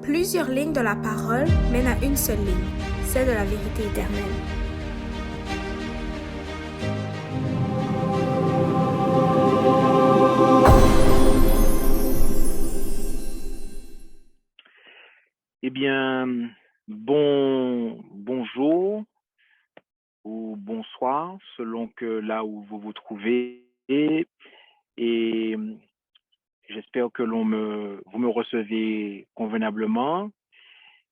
Plusieurs lignes de la parole mènent à une seule ligne, celle de la vérité éternelle. Eh bien, bonjour ou bonsoir, selon que là où vous vous trouvez. Et j'espère que vous me recevez convenablement.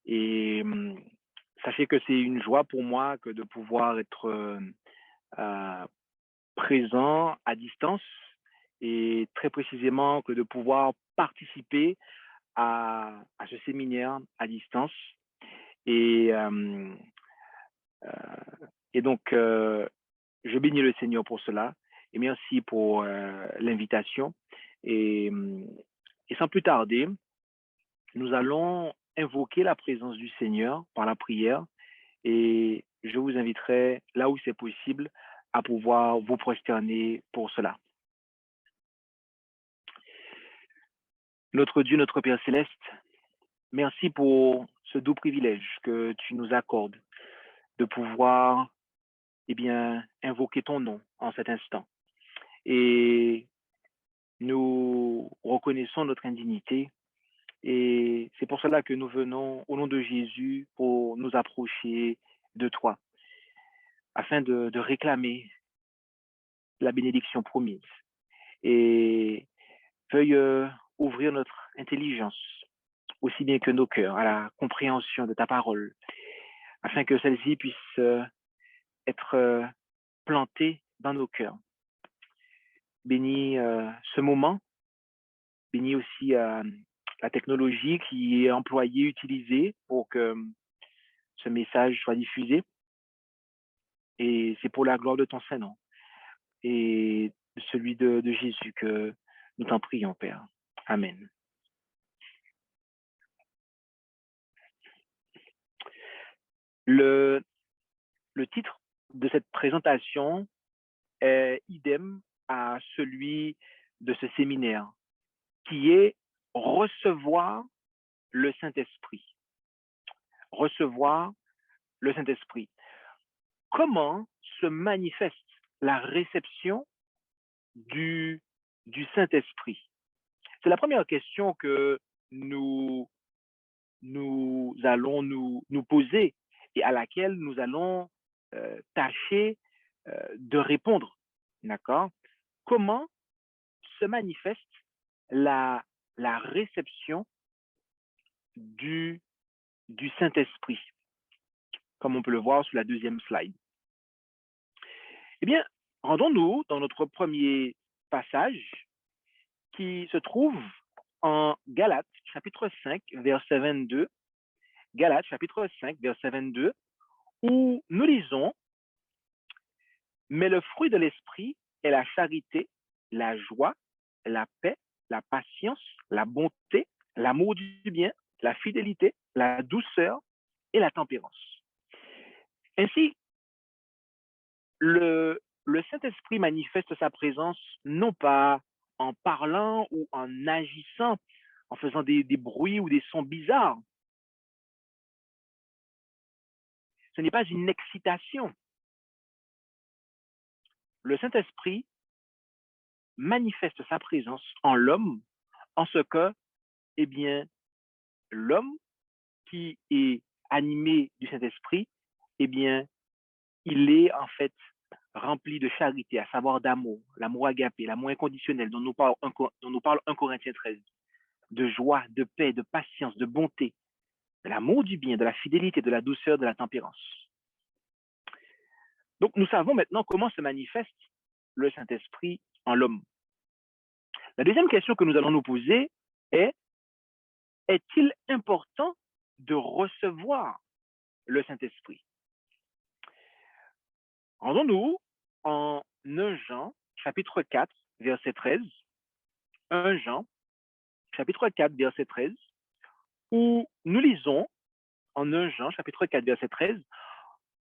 Et sachez que c'est une joie pour moi que de pouvoir être euh, présent à distance et très précisément que de pouvoir participer à ce séminaire à distance. Et donc, je bénis le Seigneur pour cela et merci pour l'invitation. Et, et sans plus tarder, nous allons invoquer la présence du Seigneur par la prière et je vous inviterai, là où c'est possible, à pouvoir vous prosterner pour cela. Notre Dieu, notre Père céleste, merci pour ce doux privilège que tu nous accordes de pouvoir invoquer ton nom en cet instant. Et nous reconnaissons notre indignité et c'est pour cela que nous venons au nom de Jésus pour nous approcher de toi afin de réclamer la bénédiction promise. Et veuille ouvrir notre intelligence aussi bien que nos cœurs à la compréhension de ta parole afin que celle-ci puisse être plantée dans nos cœurs. Bénis ce moment, bénis aussi la technologie qui est employée, utilisée pour que ce message soit diffusé. Et c'est pour la gloire de ton Saint-Nom et celui de Jésus que nous t'en prions, Père. Amen. Le titre de cette présentation est idem à celui de ce séminaire, qui est « Recevoir le Saint-Esprit ». Recevoir le Saint-Esprit. Comment se manifeste la réception du Saint-Esprit? C'est la première question que nous allons nous poser et à laquelle nous allons tâcher de répondre. D'accord? Comment se manifeste la réception du Saint-Esprit, comme on peut le voir sur la deuxième slide? Eh bien, rendons-nous dans notre premier passage qui se trouve en Galates, chapitre 5, verset 22. Galates, chapitre 5, verset 22, où nous lisons « Mais le fruit de l'esprit est la charité, la joie, la paix, la patience, la bonté, l'amour du bien, la fidélité, la douceur et la tempérance. » Ainsi, le Saint-Esprit manifeste sa présence non pas en parlant ou en agissant, en faisant des bruits ou des sons bizarres. Ce n'est pas une excitation. Le Saint-Esprit manifeste sa présence en l'homme, en ce que, l'homme qui est animé du Saint-Esprit, il est en fait rempli de charité, à savoir d'amour, l'amour agapé, l'amour inconditionnel dont nous parle 1 Corinthiens 13, de joie, de paix, de patience, de bonté, de l'amour du bien, de la fidélité, de la douceur, de la tempérance. Donc, nous savons maintenant comment se manifeste le Saint-Esprit en l'homme. La deuxième question que nous allons nous poser est, est-il important de recevoir le Saint-Esprit? Rendons-nous en 1 Jean, chapitre 4, verset 13. 1 Jean, chapitre 4, verset 13, où nous lisons en 1 Jean, chapitre 4, verset 13,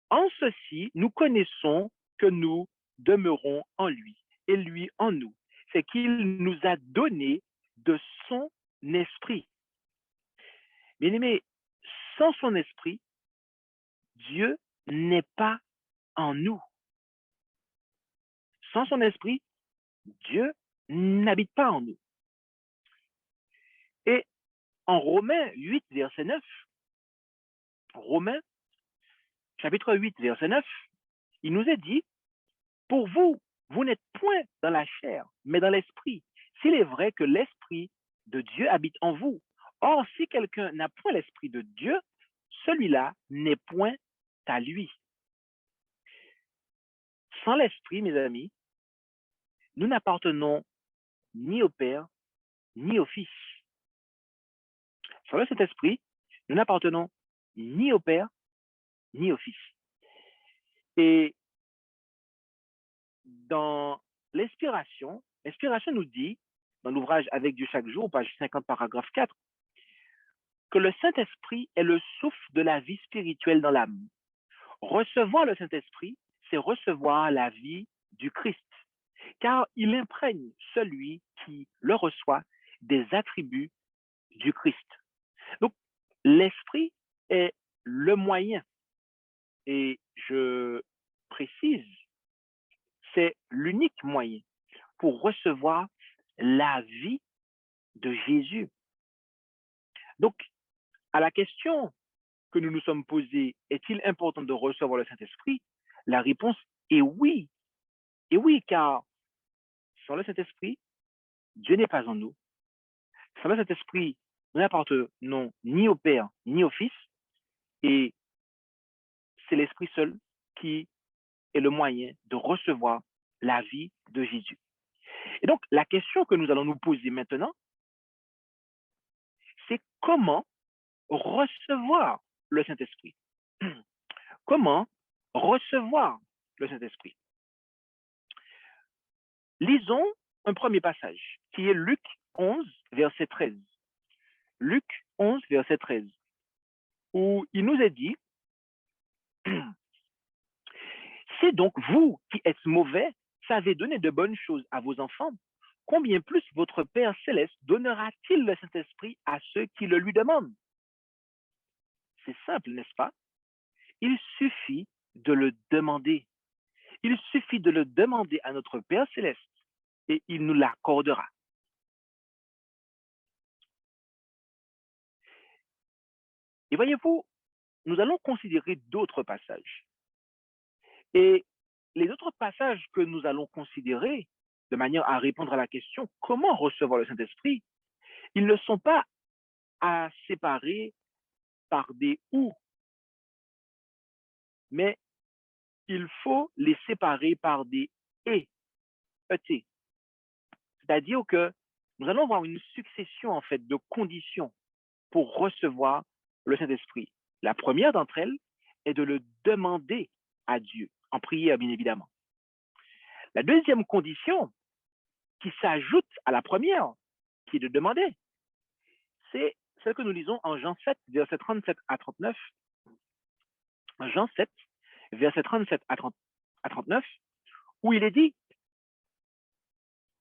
« En ceci, nous connaissons que nous demeurons en lui, et lui en nous. C'est qu'il nous a donné de son esprit. » Bien-aimés, sans son esprit, Dieu n'est pas en nous. Sans son esprit, Dieu n'habite pas en nous. Et en Romains 8, verset 9, Romains chapitre 8, verset 9, il nous est dit, pour vous, vous n'êtes point dans la chair, mais dans l'esprit, s'il est vrai que l'esprit de Dieu habite en vous. Or, si quelqu'un n'a point l'esprit de Dieu, celui-là n'est point à lui. Sans l'esprit, mes amis, nous n'appartenons ni au Père, ni au Fils. Sans le Saint-Esprit, nous n'appartenons ni au Père, ni au Fils. Et dans l'inspiration nous dit, dans l'ouvrage Avec Dieu chaque jour, page 50, paragraphe 4, que le Saint-Esprit est le souffle de la vie spirituelle dans l'âme. Recevoir le Saint-Esprit, c'est recevoir la vie du Christ, car il imprègne celui qui le reçoit des attributs du Christ. Donc, l'Esprit est le moyen, et je précise, c'est l'unique moyen pour recevoir la vie de Jésus. Donc, à la question que nous nous sommes posée, est-il important de recevoir le Saint-Esprit? La réponse est oui. Et oui, car sans le Saint-Esprit, Dieu n'est pas en nous. Sans le Saint-Esprit, nous n'appartenons ni au Père, ni au Fils, et c'est l'Esprit seul qui est le moyen de recevoir la vie de Jésus. Et donc, la question que nous allons nous poser maintenant, c'est comment recevoir le Saint-Esprit? Comment recevoir le Saint-Esprit? Lisons un premier passage qui est Luc 11, verset 13. Luc 11, verset 13, où il nous est dit, si donc vous qui êtes mauvais savez donner de bonnes choses à vos enfants, combien plus votre Père céleste donnera-t-il le Saint-Esprit à ceux qui le lui demandent? C'est simple, n'est-ce pas? Il suffit de le demander. Il suffit de le demander à notre Père céleste et il nous l'accordera. Et voyez-vous, nous allons considérer d'autres passages. Et les autres passages que nous allons considérer, de manière à répondre à la question comment recevoir le Saint-Esprit, ils ne sont pas à séparer par des ou, mais il faut les séparer par des et, et. C'est-à-dire que nous allons voir une succession en fait de conditions pour recevoir le Saint-Esprit. La première d'entre elles est de le demander à Dieu, en prière bien évidemment. La deuxième condition qui s'ajoute à la première, qui est de demander, c'est celle que nous lisons en Jean 7, versets 37 à 39. Jean 7, versets 37 à 39, où il est dit,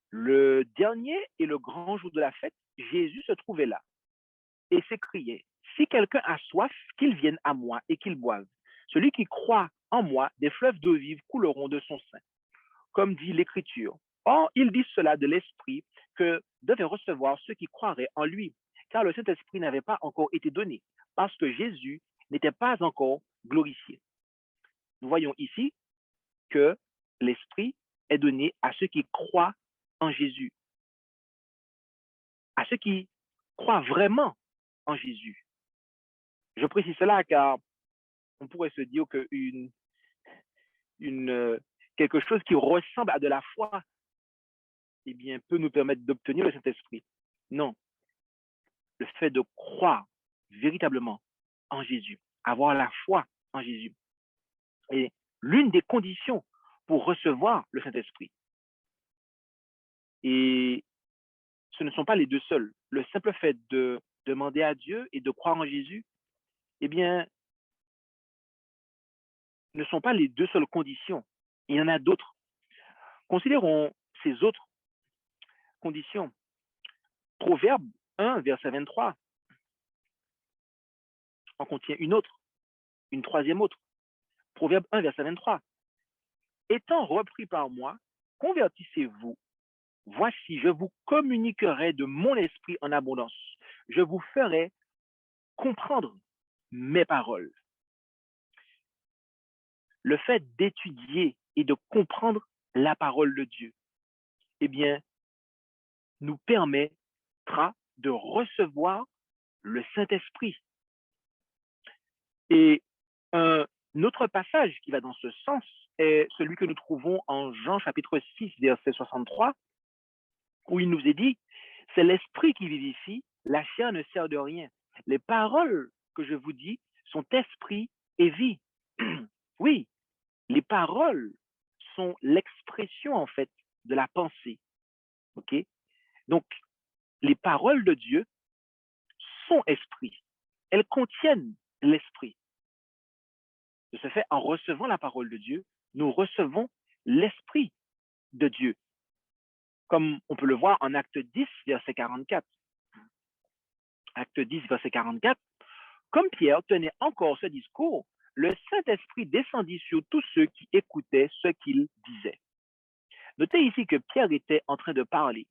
le dernier et le grand jour de la fête, Jésus se trouvait là et s'écriait, si quelqu'un a soif, qu'il vienne à moi et qu'il boive. Celui qui croit en moi, des fleuves d'eau vive couleront de son sein, comme dit l'Écriture. Or, il dit cela de l'Esprit que devaient recevoir ceux qui croiraient en lui, car le Saint-Esprit n'avait pas encore été donné, parce que Jésus n'était pas encore glorifié. Nous voyons ici que l'Esprit est donné à ceux qui croient en Jésus, à ceux qui croient vraiment en Jésus. Je précise cela car on pourrait se dire que quelque chose qui ressemble à de la foi eh bien, peut nous permettre d'obtenir le Saint-Esprit. Non. Le fait de croire véritablement en Jésus, avoir la foi en Jésus, est l'une des conditions pour recevoir le Saint-Esprit. Et ce ne sont pas les deux seuls. Le simple fait de demander à Dieu et de croire en Jésus, eh bien, ne sont pas les deux seules conditions. Il y en a d'autres. Considérons ces autres conditions. Proverbe 1, verset 23. en contient une autre, une troisième autre. Proverbe 1, verset 23. Étant repris par moi, convertissez-vous. Voici, je vous communiquerai de mon esprit en abondance. Je vous ferai comprendre mes paroles. Le fait d'étudier et de comprendre la parole de Dieu, eh bien, nous permettra de recevoir le Saint-Esprit. Et un autre passage qui va dans ce sens est celui que nous trouvons en Jean chapitre 6, verset 63, où il nous est dit, c'est l'esprit qui vivifie, la chair ne sert de rien. Les paroles que je vous dis sont esprit et vie. Oui, les paroles sont l'expression, en fait, de la pensée. OK? Donc, les paroles de Dieu sont esprit. Elles contiennent l'esprit. De ce fait, en recevant la parole de Dieu, nous recevons l'esprit de Dieu. Comme on peut le voir en Acte 10, verset 44. Acte 10, verset 44. Comme Pierre tenait encore ce discours, le Saint-Esprit descendit sur tous ceux qui écoutaient ce qu'il disait. Notez ici que Pierre était en train de parler.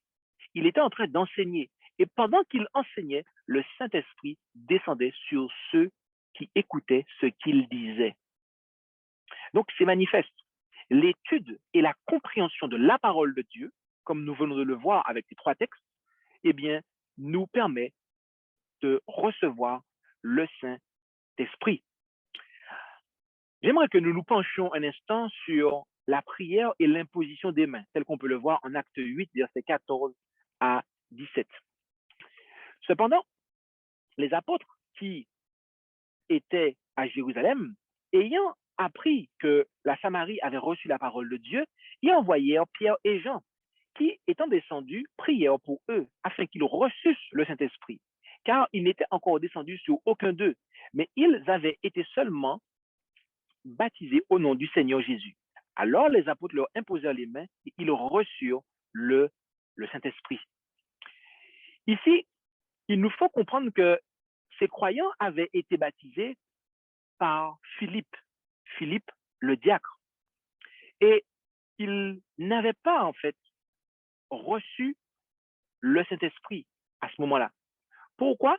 Il était en train d'enseigner. Et pendant qu'il enseignait, le Saint-Esprit descendait sur ceux qui écoutaient ce qu'il disait. Donc, c'est manifeste. L'étude et la compréhension de la parole de Dieu, comme nous venons de le voir avec les trois textes, eh bien, nous permet de recevoir le Saint-Esprit. J'aimerais que nous nous penchions un instant sur la prière et l'imposition des mains, tel qu'on peut le voir en Acte 8, versets 14 à 17. Cependant, les apôtres qui étaient à Jérusalem, ayant appris que la Samarie avait reçu la parole de Dieu, y envoyèrent Pierre et Jean, qui, étant descendus, prièrent pour eux, afin qu'ils reçussent le Saint-Esprit, car ils n'étaient encore descendus sur aucun d'eux, mais ils avaient été seulement baptisés au nom du Seigneur Jésus. Alors les apôtres leur imposèrent les mains et ils reçurent le Saint-Esprit. Ici, il nous faut comprendre que ces croyants avaient été baptisés par Philippe le diacre. Et ils n'avaient pas, en fait, reçu le Saint-Esprit à ce moment-là. Pourquoi?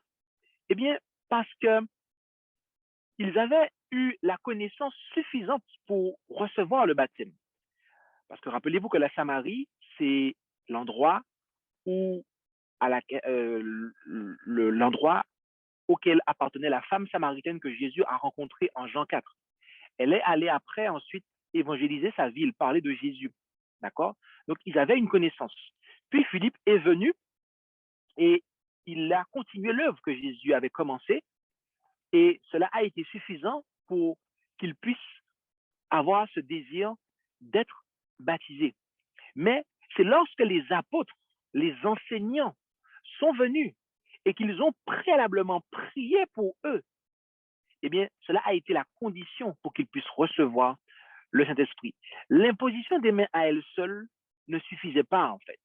Eh bien, parce qu'ils avaient eu la connaissance suffisante pour recevoir le baptême. Parce que rappelez-vous que la Samarie, c'est l'endroit où l'endroit auquel appartenait la femme samaritaine que Jésus a rencontrée en Jean 4. Elle est allée après ensuite évangéliser sa ville, parler de Jésus. D'accord? Donc, ils avaient une connaissance. Puis Philippe est venu et il a continué l'œuvre que Jésus avait commencée et cela a été suffisant pour qu'il puisse avoir ce désir d'être baptisé. Mais c'est lorsque les apôtres, les enseignants sont venus et qu'ils ont préalablement prié pour eux, eh bien, cela a été la condition pour qu'ils puissent recevoir le Saint-Esprit. L'imposition des mains à elle seule ne suffisait pas, en fait.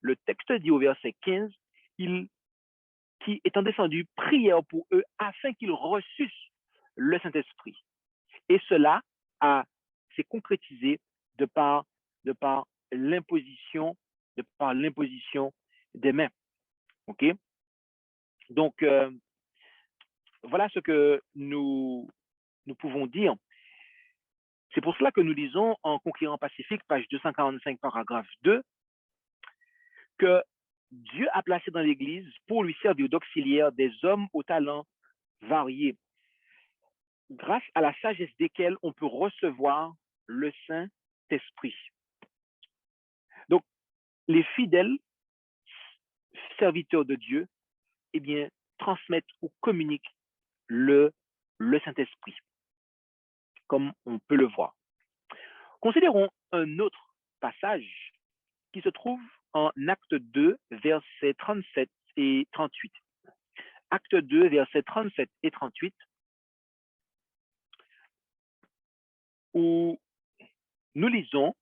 Le texte dit au verset 15, qui étant descendu, prièrent pour eux afin qu'ils reçussent le Saint-Esprit. Et cela s'est concrétisé de par l'imposition des mains. OK? Donc, voilà ce que nous pouvons dire. C'est pour cela que nous lisons en Conquérant Pacifique, page 245, paragraphe 2, que Dieu a placé dans l'Église pour lui servir d'auxiliaire des hommes aux talents variés, grâce à la sagesse desquels on peut recevoir le Saint-Esprit. Donc, les fidèles serviteurs de Dieu, eh bien, transmettent ou communiquent le Saint-Esprit, comme on peut le voir. Considérons un autre passage qui se trouve en Acte 2, versets 37 et 38. Acte 2, versets 37 et 38, où nous lisons,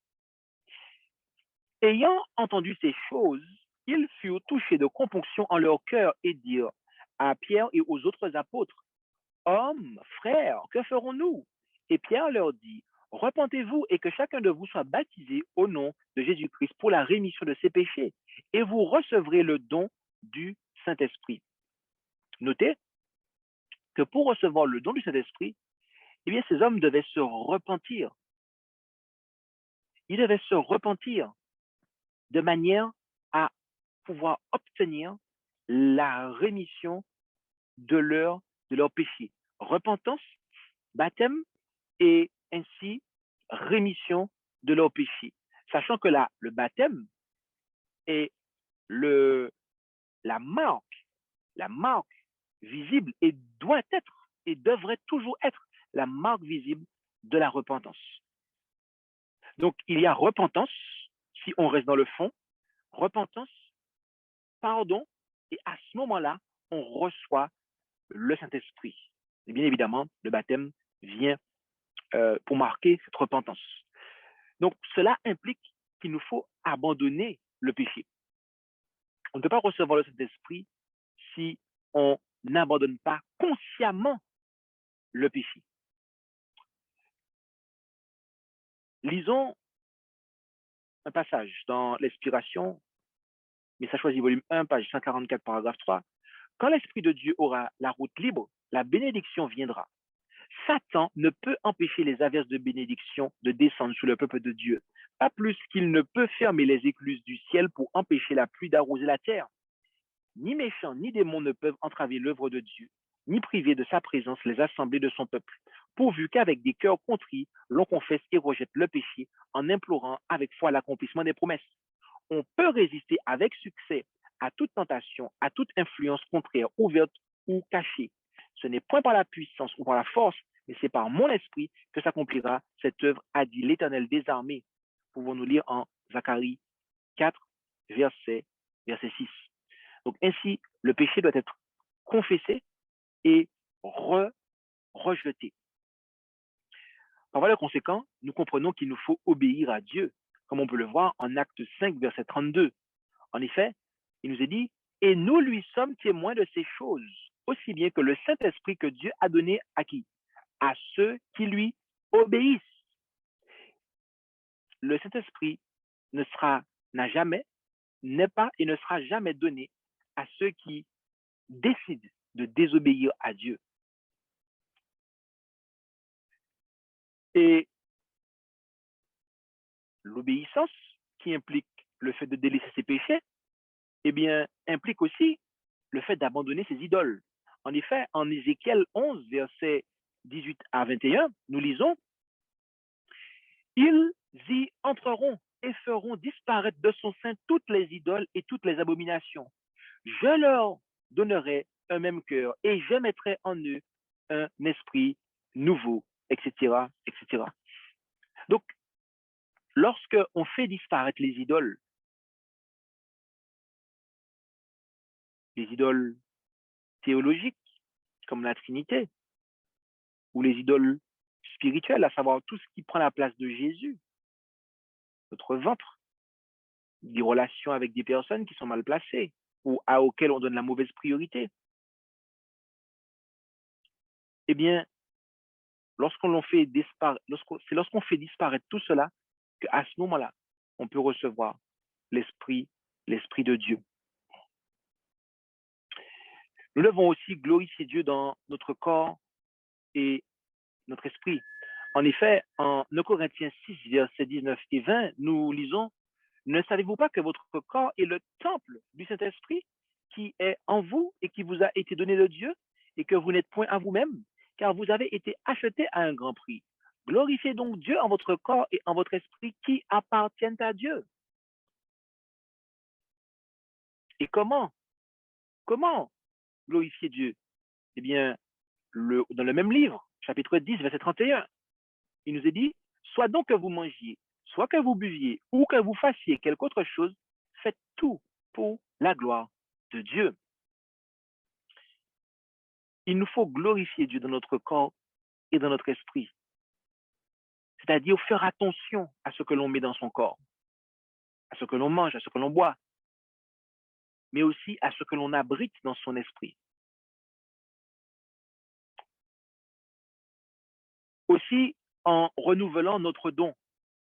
« Ayant entendu ces choses, ils furent touchés de compunction en leur cœur et dirent à Pierre et aux autres apôtres, hommes, frères, que ferons-nous? Et Pierre leur dit, repentez-vous et que chacun de vous soit baptisé au nom de Jésus-Christ pour la rémission de ses péchés, et vous recevrez le don du Saint-Esprit. Notez que pour recevoir le don du Saint-Esprit, eh bien, ces hommes devaient se repentir. Ils devaient se repentir de manière à pouvoir obtenir la rémission de leur péché. Repentance, baptême et ainsi rémission de leur péché. Sachant que là, le baptême est la marque visible et doit être et devrait toujours être la marque visible de la repentance. Donc, il y a repentance, si on reste dans le fond, repentance, pardon, et à ce moment-là, on reçoit le Saint-Esprit. Et bien évidemment, le baptême vient pour marquer cette repentance. Donc, cela implique qu'il nous faut abandonner le péché. On ne peut pas recevoir le Saint-Esprit si on n'abandonne pas consciemment le péché. Lisons un passage dans l'Inspiration, Message choisi, volume 1, page 144, paragraphe 3. Quand l'Esprit de Dieu aura la route libre, la bénédiction viendra. Satan ne peut empêcher les averses de bénédiction de descendre sur le peuple de Dieu, pas plus qu'il ne peut fermer les écluses du ciel pour empêcher la pluie d'arroser la terre. Ni méchants ni démons ne peuvent entraver l'œuvre de Dieu, ni priver de sa présence les assemblées de son peuple, pourvu qu'avec des cœurs contrits, l'on confesse et rejette le péché en implorant avec foi l'accomplissement des promesses. On peut résister avec succès à toute tentation, à toute influence contraire, ouverte ou cachée. Ce n'est point par la puissance ou par la force, mais c'est par mon esprit que s'accomplira cette œuvre, a dit l'Éternel des armées. Pouvons-nous lire en Zacharie 4, verset 6. Donc ainsi, le péché doit être confessé et rejeté. Par voie de conséquent, nous comprenons qu'il nous faut obéir à Dieu, comme on peut le voir en Acte 5, verset 32. En effet, il nous est dit, et nous lui sommes témoins de ces choses, aussi bien que le Saint-Esprit que Dieu a donné à qui? À ceux qui lui obéissent. Le Saint-Esprit n'a jamais, n'est pas et ne sera jamais donné à ceux qui décident de désobéir à Dieu. Et l'obéissance, qui implique le fait de délaisser ses péchés, eh bien, implique aussi le fait d'abandonner ses idoles. En effet, en Ézéchiel 11, versets 18 à 21, nous lisons, « Ils y entreront et feront disparaître de son sein toutes les idoles et toutes les abominations. Je leur donnerai un même cœur et je mettrai en eux un esprit nouveau, etc., etc. » Donc, lorsque on fait disparaître les idoles théologiques, comme la Trinité, ou les idoles spirituelles, à savoir tout ce qui prend la place de Jésus, notre ventre, des relations avec des personnes qui sont mal placées ou auxquelles on donne la mauvaise priorité. Eh bien, lorsqu'on fait disparaître tout cela, qu'à ce moment-là, on peut recevoir l'Esprit de Dieu. Nous devons aussi glorifier Dieu dans notre corps et notre esprit. En effet, en 2 Corinthiens 6, versets 19 et 20, nous lisons, « Ne savez-vous pas que votre corps est le temple du Saint-Esprit qui est en vous et qui vous a été donné de Dieu et que vous n'êtes point à vous-même, car vous avez été achetés à un grand prix. Glorifiez donc Dieu en votre corps et en votre esprit qui appartiennent à Dieu. » Et comment glorifier Dieu? Eh bien, dans le même livre, chapitre 10, verset 31, il nous est dit, soit donc que vous mangiez, soit que vous buviez, ou que vous fassiez quelque autre chose, faites tout pour la gloire de Dieu. Il nous faut glorifier Dieu dans notre corps et dans notre esprit. C'est-à-dire faire attention à ce que l'on met dans son corps, à ce que l'on mange, à ce que l'on boit, mais aussi à ce que l'on abrite dans son esprit. Aussi en renouvelant notre don.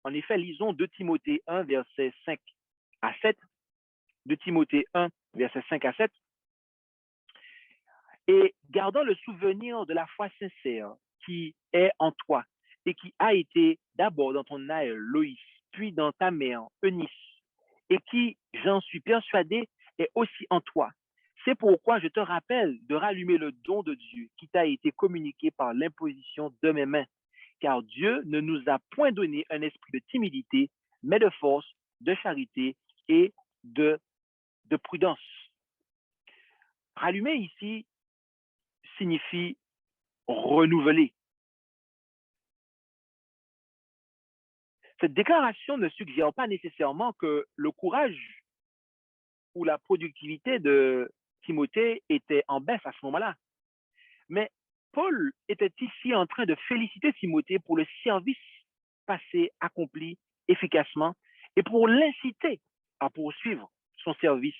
En effet, lisons 2 Timothée 1, versets 5 à 7. 2 Timothée 1, versets 5 à 7. Et gardant le souvenir de la foi sincère qui est en toi et qui a été d'abord dans ton âme Loïs, puis dans ta mère Eunice, et qui, j'en suis persuadé, est aussi en toi. C'est pourquoi je te rappelle de rallumer le don de Dieu qui t'a été communiqué par l'imposition de mes mains. Car Dieu ne nous a point donné un esprit de timidité, mais de force, de charité et de prudence. Rallumer ici signifie renouveler. Cette déclaration ne suggère pas nécessairement que le courage ou la productivité de Timothée était en baisse à ce moment-là. Mais Paul était ici en train de féliciter Timothée pour le service passé accompli efficacement et pour l'inciter à poursuivre son service.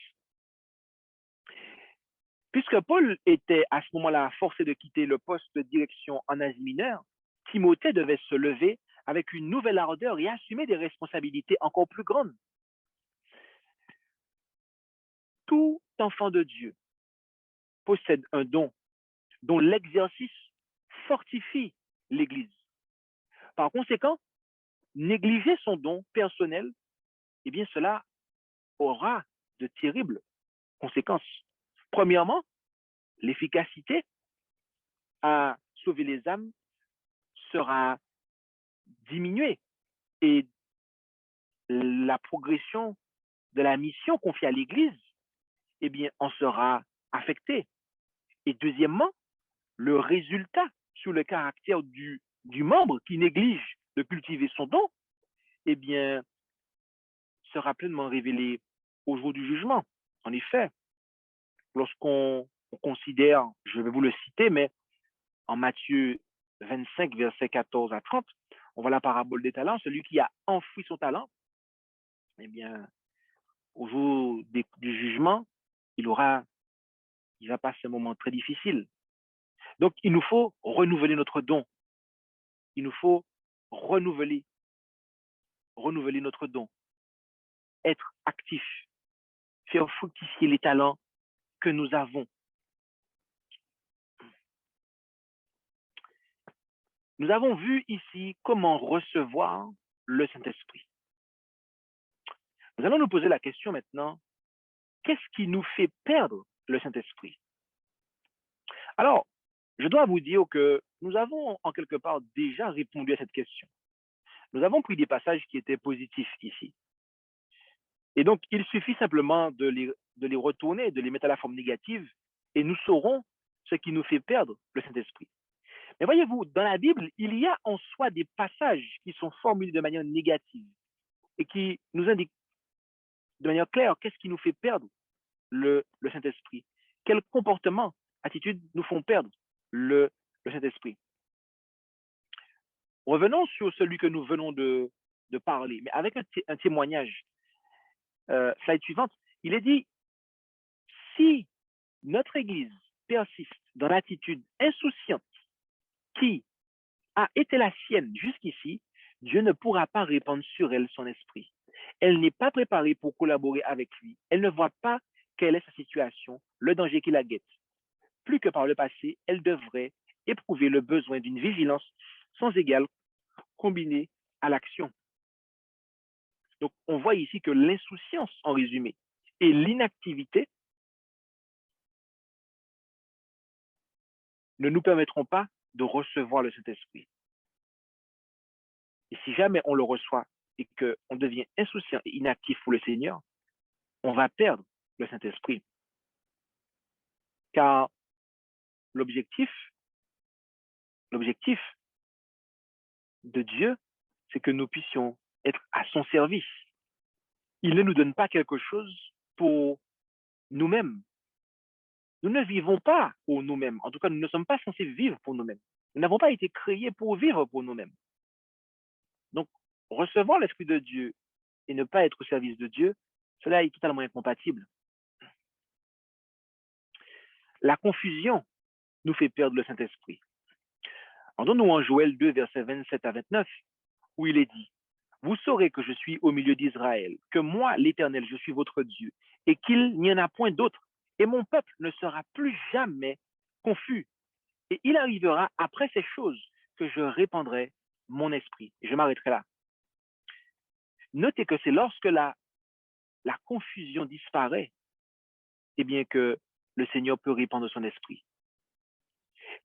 Puisque Paul était à ce moment-là forcé de quitter le poste de direction en Asie mineure, Timothée devait se lever avec une nouvelle ardeur et assumer des responsabilités encore plus grandes. Tout enfant de Dieu possède un don dont l'exercice fortifie l'Église. Par conséquent, négliger son don personnel, eh bien, cela aura de terribles conséquences. Premièrement, l'efficacité à sauver les âmes sera diminuée et la progression de la mission confiée à l'Église, eh bien, en sera affectée. Et deuxièmement, le résultat sur le caractère du membre qui néglige de cultiver son don, eh bien, sera pleinement révélé au jour du jugement. En effet, lorsqu'on considère, je vais vous le citer, mais en Matthieu 25, versets 14 à 30, on voit la parabole des talents. Celui qui a enfoui son talent, eh bien, au jour du jugement, il va passer un moment très difficile. Donc, il nous faut renouveler notre don. Il nous faut renouveler notre don, être actif, faire fructifier les talents que nous avons. Nous avons vu ici comment recevoir le Saint-Esprit. Nous allons nous poser la question maintenant, qu'est-ce qui nous fait perdre le Saint-Esprit? Alors, je dois vous dire que nous avons en quelque part déjà répondu à cette question. Nous avons pris des passages qui étaient positifs ici. Et donc, il suffit simplement de les retourner, de les mettre à la forme négative, et nous saurons ce qui nous fait perdre le Saint-Esprit. Mais voyez-vous, dans la Bible, il y a en soi des passages qui sont formulés de manière négative et qui nous indiquent de manière claire qu'est-ce qui nous fait perdre le Saint-Esprit. Quels comportements, attitudes nous font perdre le Saint-Esprit. Revenons sur celui que nous venons de parler, mais avec un témoignage. Slide suivante, il est dit, si notre Église persiste dans l'attitude insouciante qui a été la sienne jusqu'ici, Dieu ne pourra pas répandre sur elle son esprit. Elle n'est pas préparée pour collaborer avec lui. Elle ne voit pas quelle est sa situation, le danger qui la guette. Plus que par le passé, elle devrait éprouver le besoin d'une vigilance sans égale combinée à l'action. Donc, on voit ici que l'insouciance, en résumé, et l'inactivité ne nous permettront pas de recevoir le Saint-Esprit. Et si jamais on le reçoit et qu'on devient insouciant et inactif pour le Seigneur, on va perdre le Saint-Esprit. Car l'objectif de Dieu, c'est que nous puissions être à son service. Il ne nous donne pas quelque chose pour nous-mêmes. Nous ne vivons pas pour nous-mêmes. En tout cas, nous ne sommes pas censés vivre pour nous-mêmes. Nous n'avons pas été créés pour vivre pour nous-mêmes. Donc, recevoir l'Esprit de Dieu et ne pas être au service de Dieu, cela est totalement incompatible. La confusion nous fait perdre le Saint-Esprit. Entendons-nous en Joël 2, versets 27 à 29, où il est dit, vous saurez que je suis au milieu d'Israël, que moi, l'Éternel, je suis votre Dieu, et qu'il n'y en a point d'autre, et mon peuple ne sera plus jamais confus. Et il arrivera après ces choses que je répandrai mon esprit. Et je m'arrêterai là. Notez que c'est lorsque la confusion disparaît, eh bien que le Seigneur peut répandre son esprit.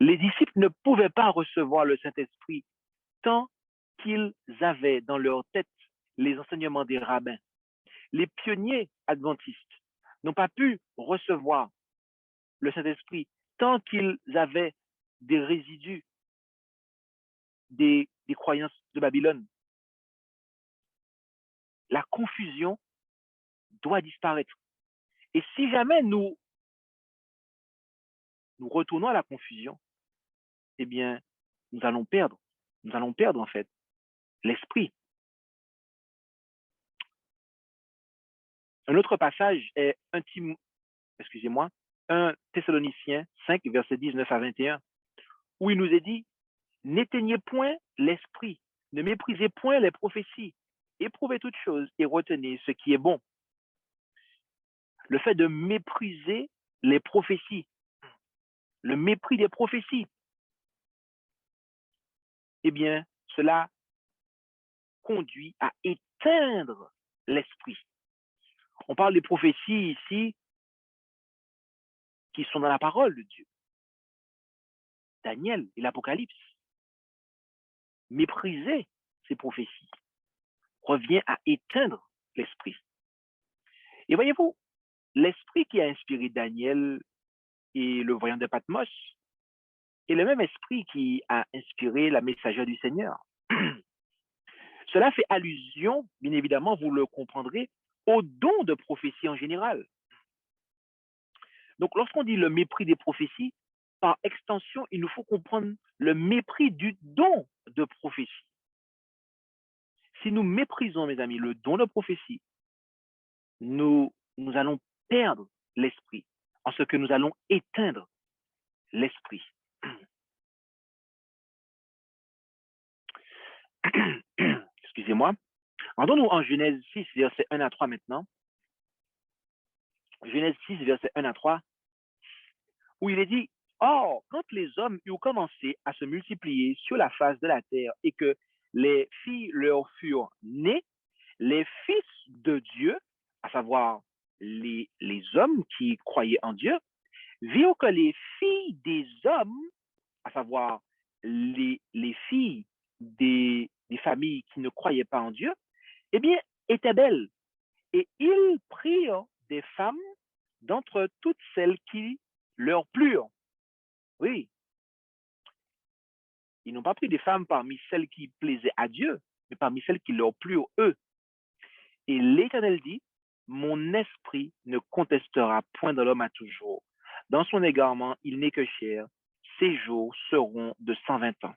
Les disciples ne pouvaient pas recevoir le Saint-Esprit tant qu'ils avaient dans leur tête les enseignements des rabbins. Les pionniers adventistes n'ont pas pu recevoir le Saint-Esprit tant qu'ils avaient des résidus des croyances de Babylone. La confusion doit disparaître. Et si jamais nous retournons à la confusion, eh bien, nous allons perdre en fait l'esprit. Un autre passage est 1 Thessaloniciens 5, versets 19 à 21, où il nous est dit, n'éteignez point l'esprit, ne méprisez point les prophéties, éprouvez toutes choses et retenez ce qui est bon. Le fait de mépriser les prophéties, le mépris des prophéties, eh bien, cela conduit à éteindre l'esprit. On parle des prophéties ici qui sont dans la parole de Dieu. Daniel et l'Apocalypse. Mépriser ces prophéties revient à éteindre l'esprit. Et voyez-vous, l'esprit qui a inspiré Daniel et le voyant de Patmos est le même esprit qui a inspiré la messagère du Seigneur. Cela fait allusion, bien évidemment, vous le comprendrez, au don de prophétie en général. Donc, lorsqu'on dit le mépris des prophéties, par extension, il nous faut comprendre le mépris du don de prophétie. Si nous méprisons, mes amis, le don de prophétie, nous allons perdre l'esprit, en ce que nous allons éteindre l'esprit. Excusez-moi. Rendons-nous en Genèse 6, verset 1 à 3 maintenant. Genèse 6, verset 1 à 3, où il est dit, or, quand les hommes eurent commencé à se multiplier sur la face de la terre et que les filles leur furent nées, les fils de Dieu, à savoir les hommes qui croyaient en Dieu, virent que les filles des hommes, à savoir les filles des familles qui ne croyaient pas en Dieu, eh bien, étaient belles. Et ils prirent des femmes d'entre toutes celles qui leur plurent. Oui. Ils n'ont pas pris des femmes parmi celles qui plaisaient à Dieu, mais parmi celles qui leur plurent eux. Et l'Éternel dit, mon esprit ne contestera point de l'homme à toujours. Dans son égarement, il n'est que chair. Ses jours seront de 120 ans.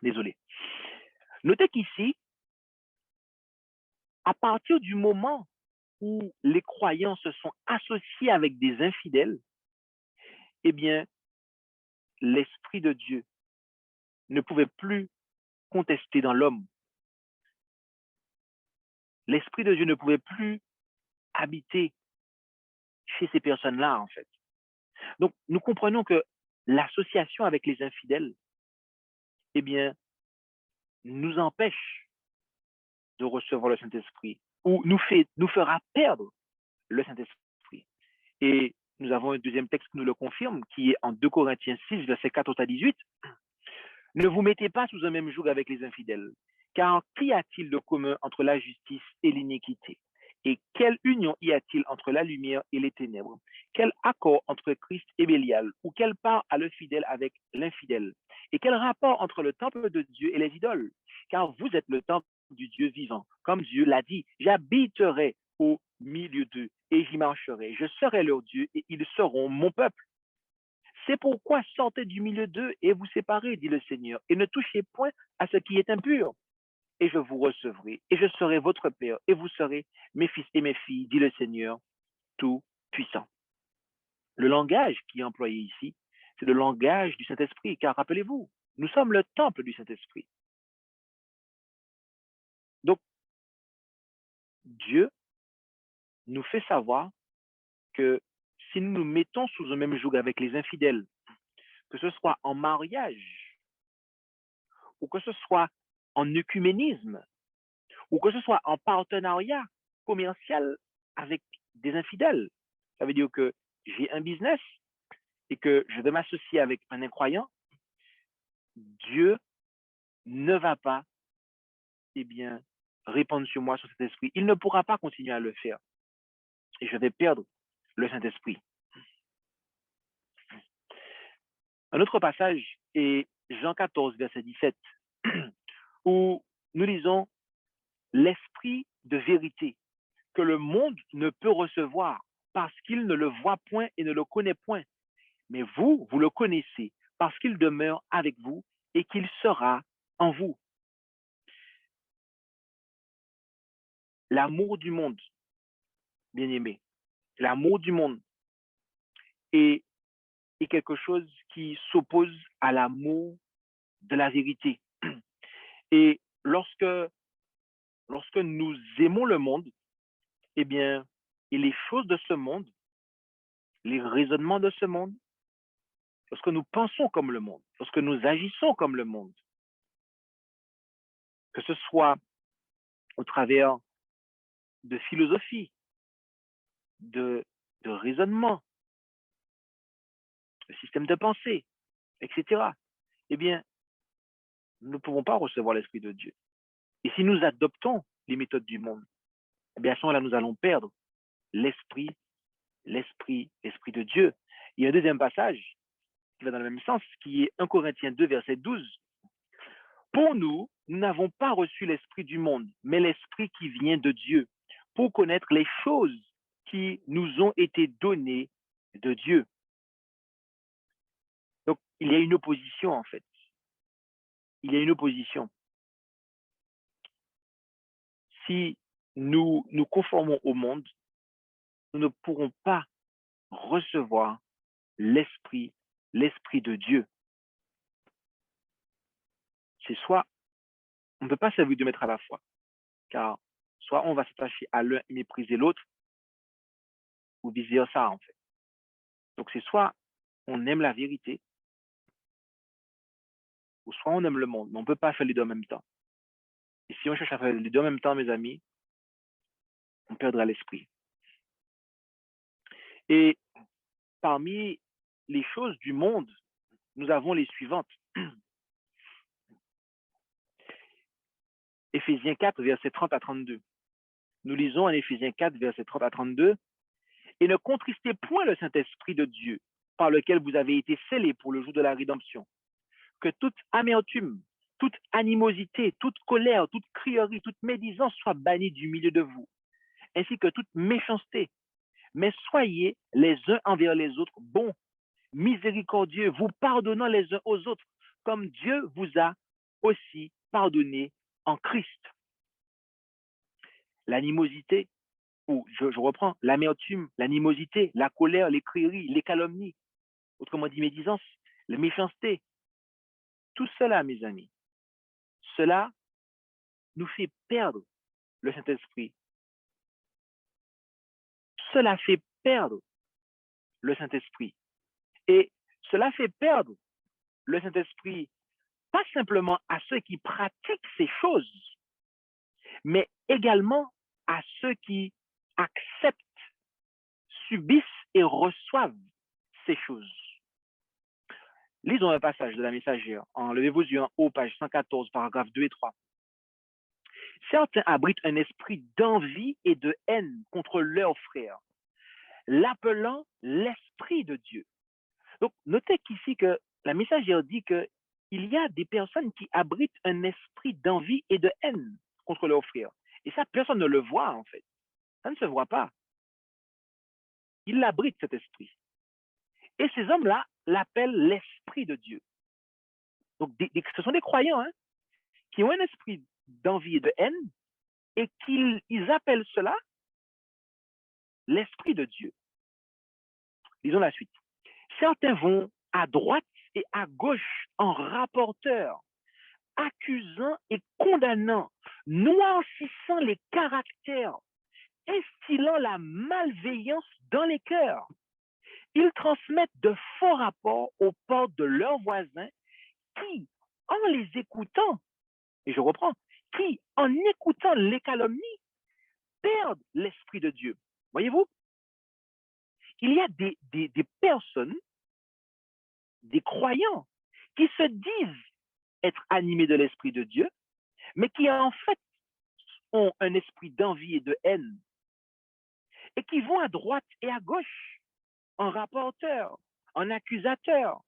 Désolé. Notez qu'ici, à partir du moment où les croyants se sont associés avec des infidèles, eh bien, l'Esprit de Dieu ne pouvait plus contester dans l'homme. L'Esprit de Dieu ne pouvait plus habiter chez ces personnes-là, en fait. Donc, nous comprenons que l'association avec les infidèles, eh bien, nous empêche de recevoir le Saint-Esprit ou nous fera perdre le Saint-Esprit. Et nous avons un deuxième texte qui nous le confirme, qui est en 2 Corinthiens 6, versets 14 à 18. Ne vous mettez pas sous un même joug avec les infidèles, car qu'y a-t-il de commun entre la justice et l'iniquité? Et quelle union y a-t-il entre la lumière et les ténèbres? Quel accord entre Christ et Bélial? Ou quelle part a le fidèle avec l'infidèle? Et quel rapport entre le temple de Dieu et les idoles? Car vous êtes le temple du Dieu vivant. Comme Dieu l'a dit, j'habiterai au milieu d'eux et j'y marcherai. Je serai leur Dieu et ils seront mon peuple. C'est pourquoi sortez du milieu d'eux et vous séparez, dit le Seigneur, et ne touchez point à ce qui est impur. Et je vous recevrai, et je serai votre Père, et vous serez mes fils et mes filles, dit le Seigneur Tout-Puissant. Le langage qui est employé ici c'est le langage du Saint-Esprit, car rappelez-vous, nous sommes le temple du Saint-Esprit. Donc, Dieu nous fait savoir que si nous nous mettons sous un même joug avec les infidèles, que ce soit en mariage, ou que ce soit en œcuménisme, ou que ce soit en partenariat commercial avec des infidèles, ça veut dire que j'ai un business et que je vais m'associer avec un incroyant, Dieu ne va pas, eh bien, répandre sur moi sur cet esprit. Il ne pourra pas continuer à le faire. Et je vais perdre le Saint-Esprit. Un autre passage est Jean 14, verset 17, où nous lisons l'esprit de vérité que le monde ne peut recevoir parce qu'il ne le voit point et ne le connaît point. Mais vous, vous le connaissez parce qu'il demeure avec vous et qu'il sera en vous. L'amour du monde, bien aimé, l'amour du monde est quelque chose qui s'oppose à l'amour de la vérité. Et lorsque nous aimons le monde, eh bien, et les choses de ce monde, les raisonnements de ce monde, lorsque nous pensons comme le monde, lorsque nous agissons comme le monde, que ce soit au travers de philosophie, de raisonnement, de système de pensée, etc., eh bien, nous ne pouvons pas recevoir l'Esprit de Dieu. Et si nous adoptons les méthodes du monde, eh bien, à ce moment-là, nous allons perdre l'Esprit de Dieu. Il y a un deuxième passage qui va dans le même sens, qui est 1 Corinthiens 2, verset 12. Pour nous, nous n'avons pas reçu l'Esprit du monde, mais l'Esprit qui vient de Dieu, pour connaître les choses qui nous ont été données de Dieu. Donc, il y a une opposition, en fait. Il y a une opposition. Si nous nous conformons au monde, nous ne pourrons pas recevoir l'Esprit de Dieu. C'est soit, on ne peut pas servir de maître à la fois, car soit on va s'attacher à l'un et mépriser l'autre, ou vice-versa, en fait. Donc, c'est soit on aime la vérité, ou soit on aime le monde. Mais on ne peut pas faire les deux en même temps. Et si on cherche à faire les deux en même temps, mes amis, on perdra l'esprit. Et parmi les choses du monde, nous avons les suivantes. Éphésiens 4, versets 30 à 32. Nous lisons en Éphésiens 4, versets 30 à 32. Et ne contristez point le Saint-Esprit de Dieu, par lequel vous avez été scellés pour le jour de la rédemption. Que toute amertume, toute animosité, toute colère, toute crierie, toute médisance soit bannie du milieu de vous, ainsi que toute méchanceté. Mais soyez les uns envers les autres bons, miséricordieux, vous pardonnant les uns aux autres, comme Dieu vous a aussi pardonné en Christ. L'animosité, ou je reprends, l'amertume, l'animosité, la colère, les crieries, les calomnies, autrement dit médisance, la méchanceté, tout cela, mes amis, cela nous fait perdre le Saint-Esprit. Cela fait perdre le Saint-Esprit. Et cela fait perdre le Saint-Esprit pas simplement à ceux qui pratiquent ces choses, mais également à ceux qui acceptent, subissent et reçoivent ces choses. Lisons un passage de la Messagère. Enlevez vos yeux en haut, page 114, paragraphes 2 et 3. Certains abritent un esprit d'envie et de haine contre leurs frères, l'appelant l'Esprit de Dieu. Donc, notez qu'ici que la Messagère dit qu'il y a des personnes qui abritent un esprit d'envie et de haine contre leurs frères. Et ça, personne ne le voit, en fait. Ça ne se voit pas. Ils l'abritent, cet esprit. Et ces hommes-là l'appellent l'Esprit de Dieu. Donc, ce sont des croyants qui ont un esprit d'envie et de haine et qu'ils appellent cela l'Esprit de Dieu. Lisons la suite. Certains vont à droite et à gauche en rapporteur, accusant et condamnant, noircissant les caractères, instillant la malveillance dans les cœurs. Ils transmettent de faux rapports aux portes de leurs voisins qui, en les écoutant, et je reprends, qui, en écoutant les calomnies, perdent l'Esprit de Dieu. Voyez-vous, il y a des personnes, des croyants, qui se disent être animés de l'Esprit de Dieu, mais qui en fait ont un esprit d'envie et de haine, et qui vont à droite et à gauche en rapporteur, en accusateur,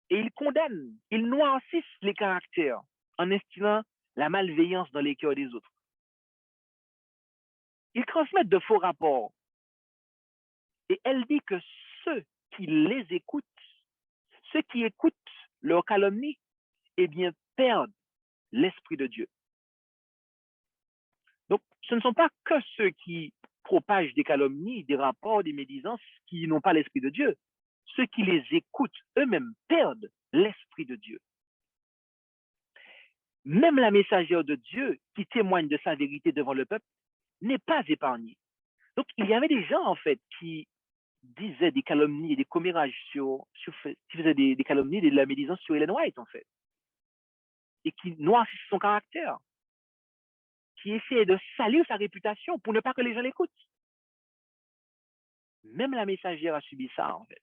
et ils condamnent, ils noircissent les caractères en instillant la malveillance dans les cœurs des autres. Ils transmettent de faux rapports. Et elle dit que ceux qui les écoutent, ceux qui écoutent leurs calomnies, eh bien, perdent l'Esprit de Dieu. Donc, ce ne sont pas que ceux qui propagent des calomnies, des rapports, des médisances qui n'ont pas l'Esprit de Dieu. Ceux qui les écoutent eux-mêmes perdent l'Esprit de Dieu. Même la messagère de Dieu qui témoigne de sa vérité devant le peuple n'est pas épargnée. Donc, il y avait des gens, en fait, qui disaient des calomnies et des commérages qui faisaient des calomnies et de la médisance sur Ellen White, en fait, et qui noircissent son caractère, qui essayaient de salir sa réputation pour ne pas que les gens l'écoutent. Même la messagère a subi ça, en fait.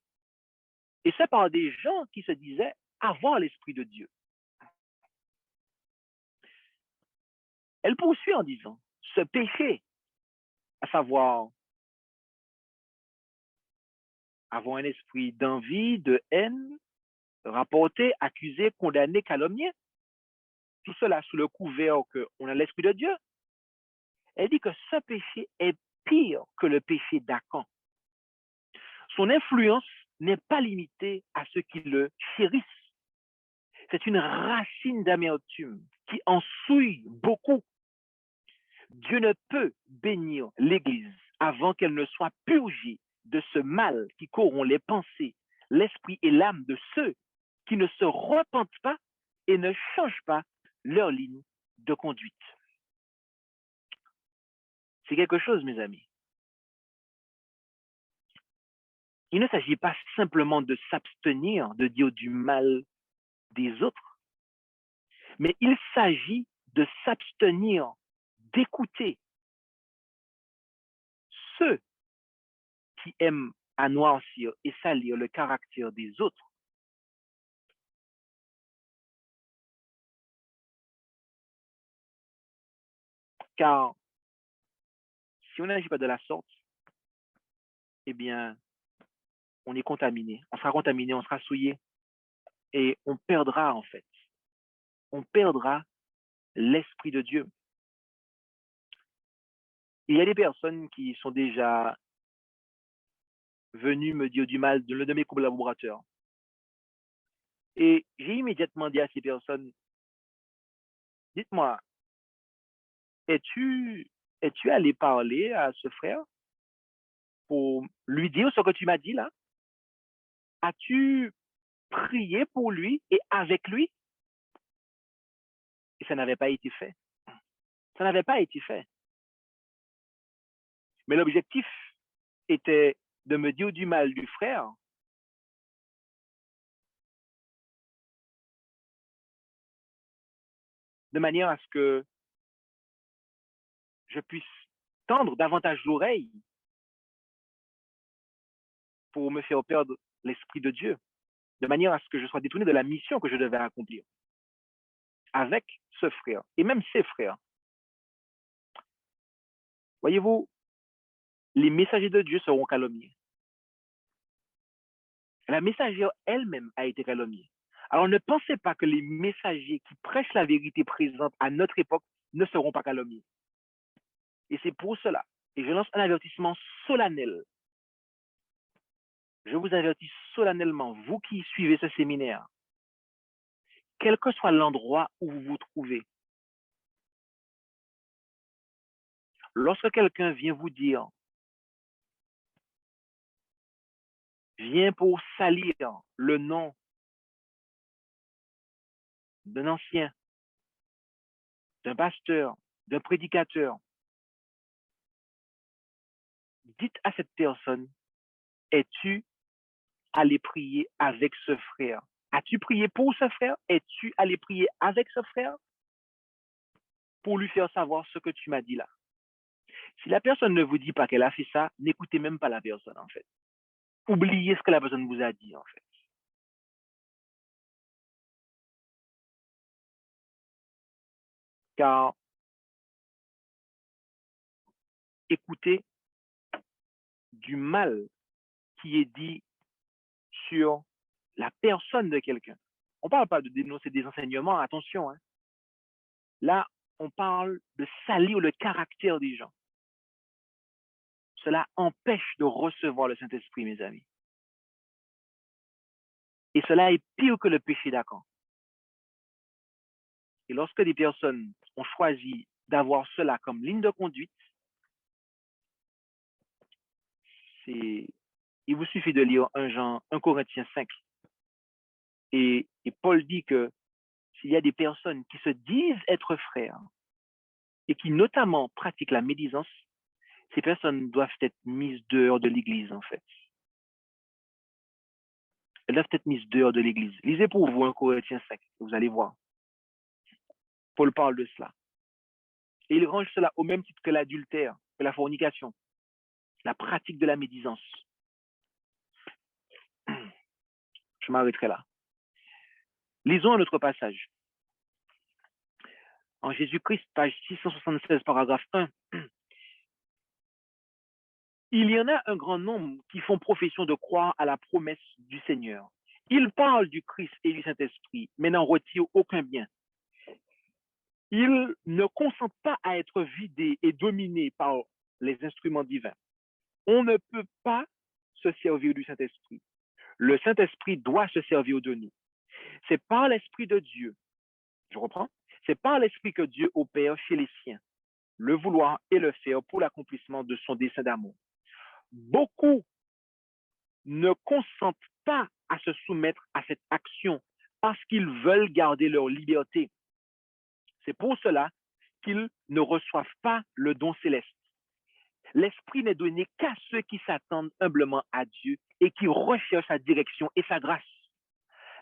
Et c'est par des gens qui se disaient avoir l'Esprit de Dieu. Elle poursuit en disant, ce péché, à savoir avoir un esprit d'envie, de haine, rapporté, accusé, condamné, calomnié, tout cela sous le couvert qu'on a l'Esprit de Dieu. Elle dit que ce péché est pire que le péché d'Acan. Son influence n'est pas limitée à ceux qui le chérissent. C'est une racine d'amertume qui en souille beaucoup. Dieu ne peut bénir l'Église avant qu'elle ne soit purgée de ce mal qui corrompt les pensées, l'esprit et l'âme de ceux qui ne se repentent pas et ne changent pas leur ligne de conduite. C'est quelque chose, mes amis. Il ne s'agit pas simplement de s'abstenir de dire du mal des autres, mais il s'agit de s'abstenir d'écouter ceux qui aiment à noircir et salir le caractère des autres. Car si on n'agit pas de la sorte, eh bien, on est contaminé. On sera contaminé, on sera souillé. Et on perdra, en fait. On perdra l'Esprit de Dieu. Il y a des personnes qui sont déjà venues me dire du mal de l'un de mes collaborateurs. Et j'ai immédiatement dit à ces personnes, dites-moi, es-tu allé parler à ce frère pour lui dire ce que tu m'as dit là? As-tu prié pour lui et avec lui? Et ça n'avait pas été fait. Ça n'avait pas été fait. Mais l'objectif était de me dire du mal du frère de manière à ce que je puisse tendre davantage l'oreille pour me faire perdre l'Esprit de Dieu, de manière à ce que je sois détourné de la mission que je devais accomplir avec ce frère et même ses frères. Voyez-vous, les messagers de Dieu seront calomniés. La messagère elle-même a été calomniée. Alors ne pensez pas que les messagers qui prêchent la vérité présente à notre époque ne seront pas calomniés. Et c'est pour cela, et je lance un avertissement solennel. Je vous avertis solennellement, vous qui suivez ce séminaire, quel que soit l'endroit où vous vous trouvez, lorsque quelqu'un vient vous dire vient pour salir le nom d'un ancien, d'un pasteur, d'un prédicateur, dites à cette personne, es-tu allé prier avec ce frère? As-tu prié pour ce frère? Es-tu allé prier avec ce frère pour lui faire savoir ce que tu m'as dit là? Si la personne ne vous dit pas qu'elle a fait ça, n'écoutez même pas la personne en fait. Oubliez ce que la personne vous a dit en fait. Car écoutez du mal qui est dit sur la personne de quelqu'un. On ne parle pas de dénoncer des enseignements, attention. Hein. Là, on parle de salir le caractère des gens. Cela empêche de recevoir le Saint-Esprit, mes amis. Et cela est pire que le péché d'accord. Et lorsque des personnes ont choisi d'avoir cela comme ligne de conduite, il vous suffit de lire 1 Corinthiens 5. Et Paul dit que s'il y a des personnes qui se disent être frères et qui notamment pratiquent la médisance, ces personnes doivent être mises dehors de l'Église, en fait. Elles doivent être mises dehors de l'Église. Lisez pour vous 1 Corinthiens 5, vous allez voir. Paul parle de cela. Et il range cela au même titre que l'adultère, que la fornication, la pratique de la médisance. Je m'arrêterai là. Lisons un autre passage. En Jésus-Christ, page 676, paragraphe 1. Il y en a un grand nombre qui font profession de croire à la promesse du Seigneur. Ils parlent du Christ et du Saint-Esprit, mais n'en retirent aucun bien. Ils ne consentent pas à être vidés et dominés par les instruments divins. On ne peut pas se servir du Saint-Esprit. Le Saint-Esprit doit se servir de nous. C'est par l'Esprit de Dieu, je reprends, c'est par l'Esprit que Dieu opère chez les siens, le vouloir et le faire pour l'accomplissement de son dessein d'amour. Beaucoup ne consentent pas à se soumettre à cette action parce qu'ils veulent garder leur liberté. C'est pour cela qu'ils ne reçoivent pas le don céleste. L'Esprit n'est donné qu'à ceux qui s'attendent humblement à Dieu et qui recherchent sa direction et sa grâce.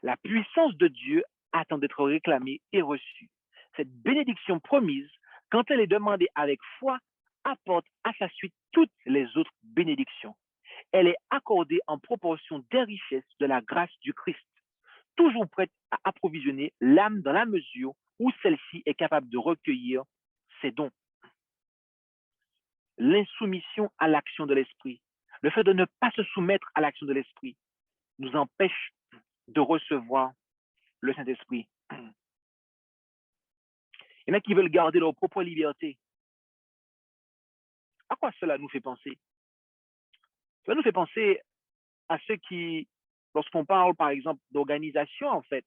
La puissance de Dieu attend d'être réclamée et reçue. Cette bénédiction promise, quand elle est demandée avec foi, apporte à sa suite toutes les autres bénédictions. Elle est accordée en proportion des richesses de la grâce du Christ, toujours prête à approvisionner l'âme dans la mesure où celle-ci est capable de recueillir ses dons. L'insoumission à l'action de l'Esprit, le fait de ne pas se soumettre à l'action de l'Esprit, nous empêche de recevoir le Saint-Esprit. Il y en a qui veulent garder leur propre liberté. À quoi cela nous fait penser? Cela nous fait penser à ceux qui, lorsqu'on parle par exemple d'organisation en fait,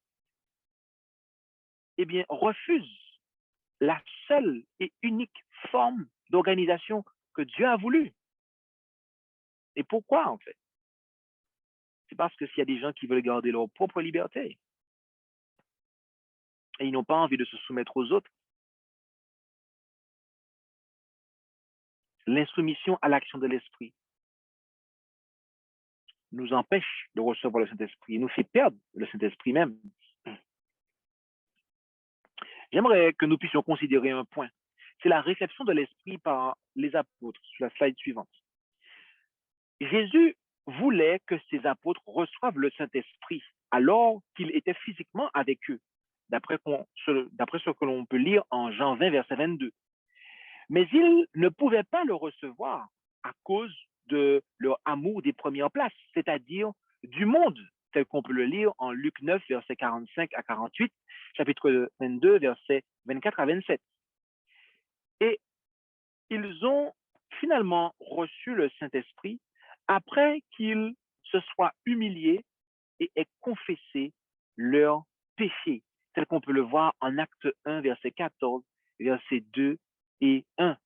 eh bien, refusent la seule et unique forme d'organisation que Dieu a voulu. Et pourquoi en fait? C'est parce que s'il y a des gens qui veulent garder leur propre liberté et ils n'ont pas envie de se soumettre aux autres, l'insoumission à l'action de l'Esprit nous empêche de recevoir le Saint-Esprit, nous fait perdre le Saint-Esprit même. J'aimerais que nous puissions considérer un point. C'est la réception de l'Esprit par les apôtres, sur la slide suivante. Jésus voulait que ses apôtres reçoivent le Saint-Esprit alors qu'il était physiquement avec eux, d'après ce que l'on peut lire en Jean 20, verset 22. Mais ils ne pouvaient pas le recevoir à cause de leur amour des premières places, c'est-à-dire du monde, tel qu'on peut le lire en Luc 9, verset 45 à 48, chapitre 22, versets 24 à 27. Et ils ont finalement reçu le Saint-Esprit après qu'ils se soient humiliés et aient confessé leurs péchés, tel qu'on peut le voir en Acte 1, verset 14, verset 2 et 1.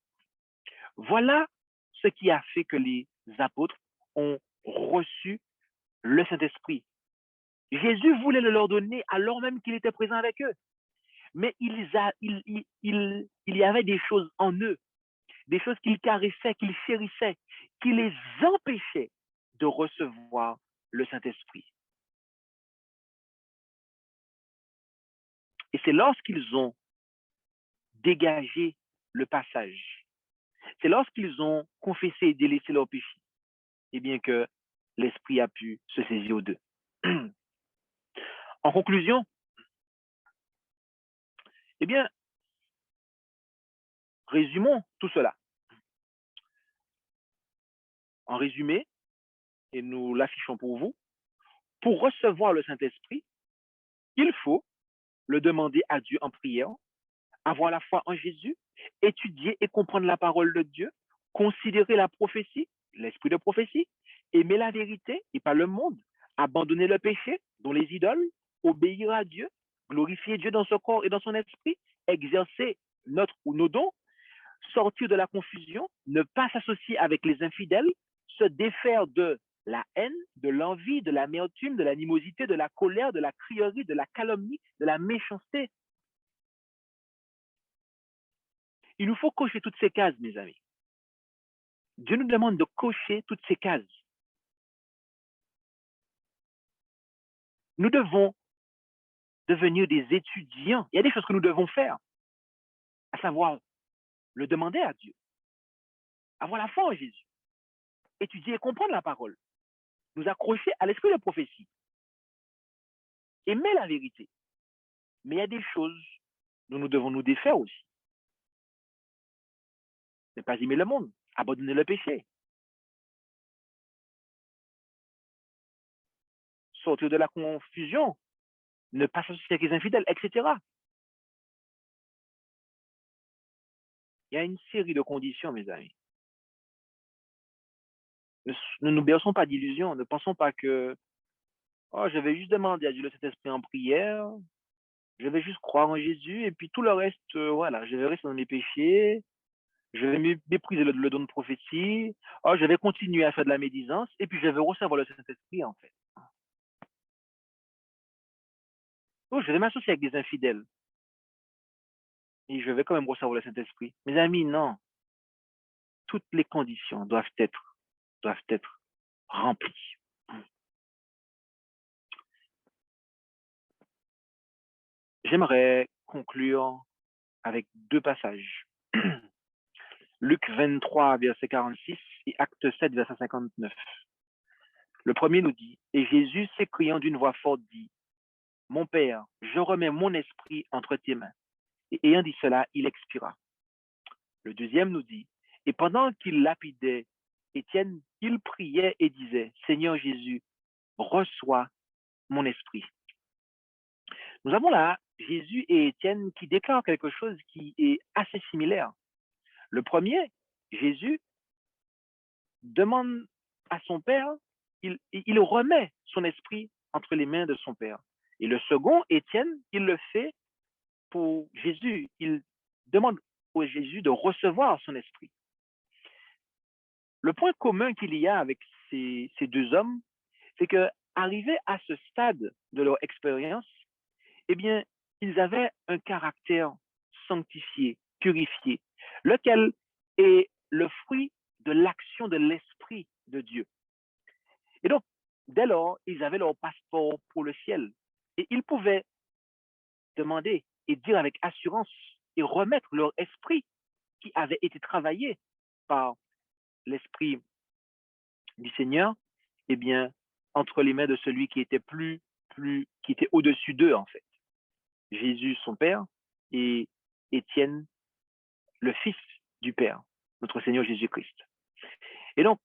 Voilà ce qui a fait que les apôtres ont reçu le Saint-Esprit. Jésus voulait le leur donner alors même qu'il était présent avec eux. Mais il y avait des choses en eux, des choses qu'ils caressaient, qu'ils chérissaient, qui les empêchaient de recevoir le Saint-Esprit. Et c'est lorsqu'ils ont dégagé le passage, c'est lorsqu'ils ont confessé et délaissé leur péché, et bien que l'Esprit a pu se saisir d'eux. En conclusion, eh bien, résumons tout cela. En résumé, et nous l'affichons pour vous, pour recevoir le Saint-Esprit, il faut le demander à Dieu en prière, avoir la foi en Jésus, étudier et comprendre la parole de Dieu, considérer la prophétie, l'esprit de prophétie, aimer la vérité et pas le monde, abandonner le péché, dont les idoles, obéir à Dieu, glorifier Dieu dans son corps et dans son esprit, exercer nos dons, sortir de la confusion, ne pas s'associer avec les infidèles, se défaire de la haine, de l'envie, de l'amertume, de l'animosité, de la colère, de la crierie, de la calomnie, de la méchanceté. Il nous faut cocher toutes ces cases, mes amis. Dieu nous demande de cocher toutes ces cases. Nous devons devenir des étudiants. Il y a des choses que nous devons faire, à savoir le demander à Dieu, avoir la foi en Jésus, étudier et comprendre la parole, nous accrocher à l'esprit de prophétie, aimer la vérité. Mais il y a des choses dont nous devons nous défaire aussi. Ne pas aimer le monde, abandonner le péché, sortir de la confusion, ne pas s'associer avec les infidèles, etc. Il y a une série de conditions, mes amis. Ne nous berçons pas d'illusions. Ne pensons pas que je vais juste demander à Dieu le Saint-Esprit en prière, je vais juste croire en Jésus et puis tout le reste, voilà, je vais rester dans mes péchés, je vais mépriser le don de prophétie, je vais continuer à faire de la médisance et puis je vais recevoir le Saint-Esprit en fait. Je vais m'associer avec des infidèles et je vais quand même recevoir le Saint-Esprit. Mes amis, non. Toutes les conditions doivent être remplies. J'aimerais conclure avec deux passages. Luc 23, verset 46 et Acte 7, verset 59. Le premier nous dit, « Et Jésus, s'écriant d'une voix forte, dit, « Mon Père, je remets mon esprit entre tes mains. » Et ayant dit cela, il expira. Le deuxième nous dit, « Et pendant qu'il lapidait Étienne, il priait et disait, « Seigneur Jésus, reçois mon esprit. » Nous avons là Jésus et Étienne qui déclarent quelque chose qui est assez similaire. Le premier, Jésus, demande à son Père, il remet son esprit entre les mains de son Père. Et le second, Étienne, il le fait pour Jésus. Il demande au Jésus de recevoir son esprit. Le point commun qu'il y a avec ces deux hommes, c'est que arrivés à ce stade de leur expérience, eh bien, ils avaient un caractère sanctifié, purifié, lequel est le fruit de l'action de l'Esprit de Dieu. Et donc, dès lors, ils avaient leur passeport pour le ciel. Et ils pouvaient demander et dire avec assurance et remettre leur esprit qui avait été travaillé par l'Esprit du Seigneur, eh bien, entre les mains de celui qui était qui était au-dessus d'eux, en fait. Jésus, son Père, et Étienne, le Fils du Père, notre Seigneur Jésus-Christ. Et donc,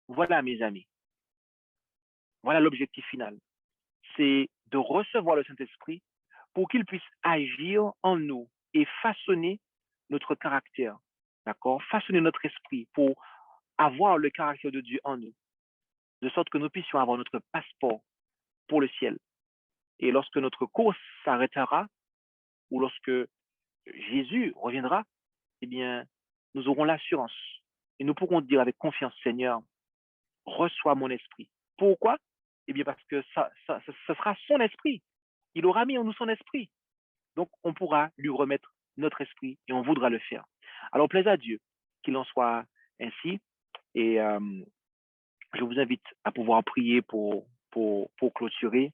voilà, mes amis, voilà l'objectif final. C'est de recevoir le Saint-Esprit pour qu'il puisse agir en nous et façonner notre caractère, d'accord? Façonner notre esprit pour avoir le caractère de Dieu en nous, de sorte que nous puissions avoir notre passeport pour le ciel. Et lorsque notre course s'arrêtera, ou lorsque Jésus reviendra, eh bien, nous aurons l'assurance et nous pourrons dire avec confiance, Seigneur, reçois mon esprit. Pourquoi? Eh bien, parce que ça sera son esprit. Il aura mis en nous son esprit. Donc, on pourra lui remettre notre esprit et on voudra le faire. Alors, plaise à Dieu qu'il en soit ainsi. Et je vous invite à pouvoir prier pour clôturer.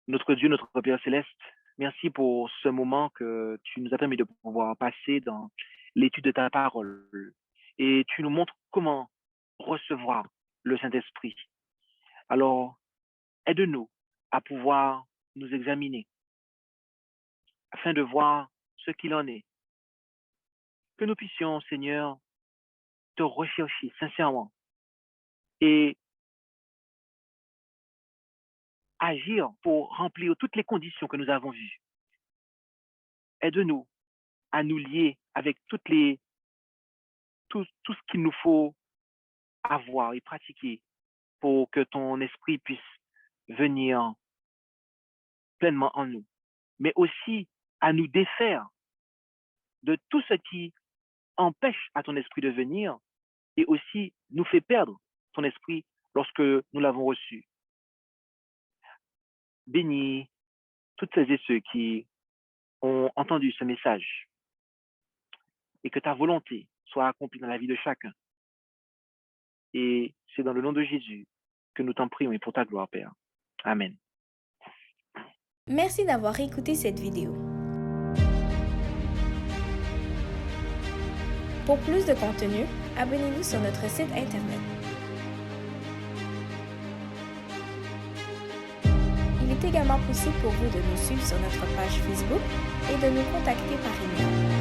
Notre Dieu, notre Père céleste, merci pour ce moment que tu nous as permis de pouvoir passer dans l'étude de ta parole. Et tu nous montres comment recevoir le Saint-Esprit. Alors, aide-nous à pouvoir nous examiner afin de voir ce qu'il en est. Que nous puissions, Seigneur, te rechercher sincèrement et agir pour remplir toutes les conditions que nous avons vues. Aide-nous à nous lier avec tout ce qu'il nous faut avoir et pratiquer pour que ton esprit puisse venir pleinement en nous, mais aussi à nous défaire de tout ce qui empêche à ton esprit de venir et aussi nous fait perdre ton esprit lorsque nous l'avons reçu. Bénis toutes celles et ceux qui ont entendu ce message et que ta volonté soit accomplie dans la vie de chacun. Et c'est dans le nom de Jésus que nous t'en prions et pour ta gloire, Père. Amen. Merci d'avoir écouté cette vidéo. Pour plus de contenu, abonnez-vous sur notre site internet. Il est également possible pour vous de nous suivre sur notre page Facebook et de nous contacter par email.